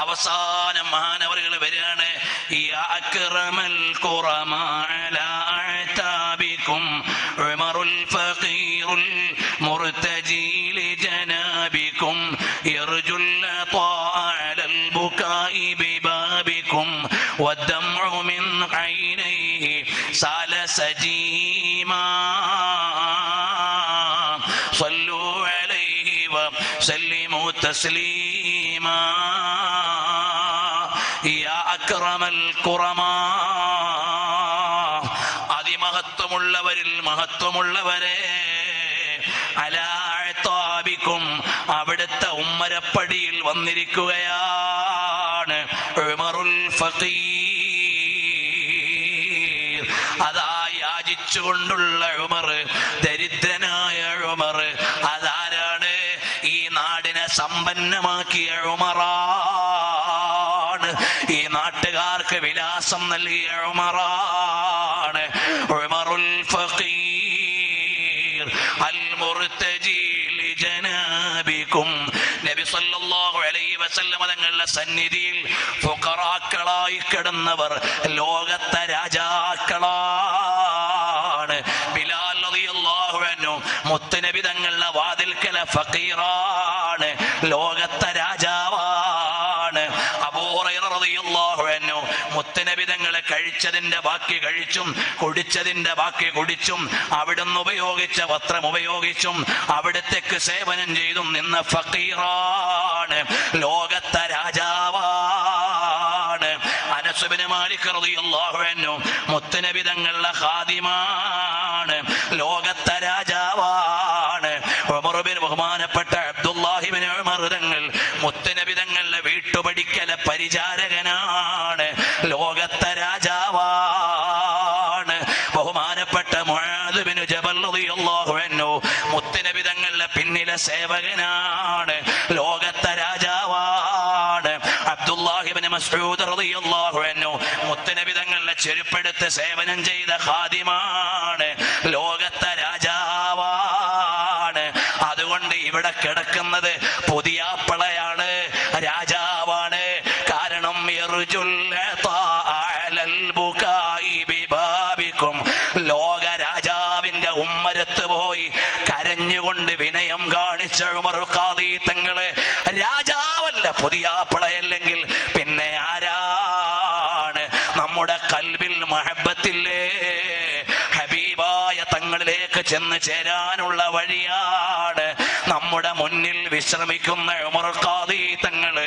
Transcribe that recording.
അവസാനം മഹാനവറുകൾ വരികയാണ്, യാ അക്റമൽ ഖുറമാ അലാ അഅതാബികും ഉമറുൽ ഫഖീറുൽ മുർതജി ലിജനാബികും യർജുൽ ലതാഅ അലൽ ബുകാഇ ബിബാബികും വദ്ദംഉ മിൻ ഐനൈഹി സാല സജീമാ സല്ലു അലൈഹി വസല്ലിമു തസ്ലീമാ യാ അക്റമൽ ഖുറമാ. അതിമഹത്വമുള്ളവരിൽ മഹത്വമുള്ളവരെ, അലാ അഅതാബികും അവിടുത്തെ ഉമ്മരപ്പടിയിൽ വന്നിരിക്കുകയാണ് ഉമറുൽ ഫഖീർ. അതാ യാചിച്ചുകൊണ്ടുള്ള ഉമർ, ദരിദ്രനായ ഉമർ. അതാരാണ്? ഈ നാടിനെ സമ്പന്നമാക്കിയ ഉമറാണ്. ഈ നാട്ടുകാർക്ക് വിലാസം നൽകിയ ഉമറാണ് ഉമറുൽ ഫഖീർ അൽ മുർതജി ലിജനാബികും. നബി സല്ലല്ലാഹു അലൈഹി വസല്ലം തങ്ങളുടെ സന്നിധിയിൽ ഫുഖറാക്കളായി കിടന്നവർ ലോകത്തെ രാജാക്കളാണ്. ബിലാൽ റളിയല്ലാഹു അൻഹു മുത്തുനബി തങ്ങളുടെ വാതിൽക്കല ഫഖീറാണ്, ലോകത്തെ രാജാവാണ്. അബൂ ഹുറൈറ റളിയല്ലാഹു അൻഹു മുത്തുനബി തങ്ങളെ കഴിച്ചതിന്റെ ബാക്കി കഴിച്ചും കുടിച്ചതിന്റെ ബാക്കി കുടിച്ചും അവിടുന്ന് ഉപയോഗിച്ച വസ്ത്രം ഉപയോഗിച്ചും അവിടത്തേക്ക് സേവനം ചെയ്തും നിന്ന ഫഖീറാണ്, ലോകത്തെ രാജാവാണ്. അനസ് ഇബ്നു മാലിക് റളിയല്ലാഹു അൻഹു മുത്തുനബി തങ്ങളുടെ ഖാദിമാണ്, ലോകത്തെ രാജാവാണ്. ബഹുമാനപ്പെട്ട അബ്ദുല്ലാഹി ഇബ്നു ഉമർ തങ്ങൾ മുത്തുനബി തങ്ങളുടെ വീട്ടുപടിക്കല പരിചാരകനാണ്, ലോകത്തെ രാജാവാണ്. ബഹുമാനപ്പെട്ട മുആദ് ഇബ്നു ജബൽ റളിയല്ലാഹു അൻഹു മുത്തുനബി തങ്ങളുടെ പിന്നിലെ സേവകനാണ്, ലോകത്തെ രാജാവാണ്. അബ്ദുല്ലാഹി ഇബ്നു മസ്ഊദ് റളിയല്ലാഹു അൻഹു മുത്തുനബി തങ്ങളുടെ ചെരുപ്പെടുത്ത് സേവനം ചെയ്ത ഖാദിമാണ്, ലോകത്തെ രാജാവാണ്. അതുകൊണ്ട് ഇവിടെ കിടക്കുന്നത് പുതിയാപ്പളയാണ്, രാജാവാണ്. കാരണം ലോക രാജാവിന്റെ ഉമ്മരത്ത് പോയി കരഞ്ഞുകൊണ്ട് വിനയം കാണിച്ച ഉമർ ഖാദി തങ്ങള് രാജാവല്ല, പുതിയാപ്പളയല്ലെങ്കിൽ പിന്നെ ആരാണ്? നമ്മുടെ കൽബിൽ മഹബത്തില്ലേ? ഹബീബായ തങ്ങളിലേക്ക് ചെന്ന് ചേരാനുള്ള വഴിയാണ് നമ്മുടെ മുന്നിൽ വിശ്രമിക്കുന്ന ഉമർ ഖാദി തങ്ങള്.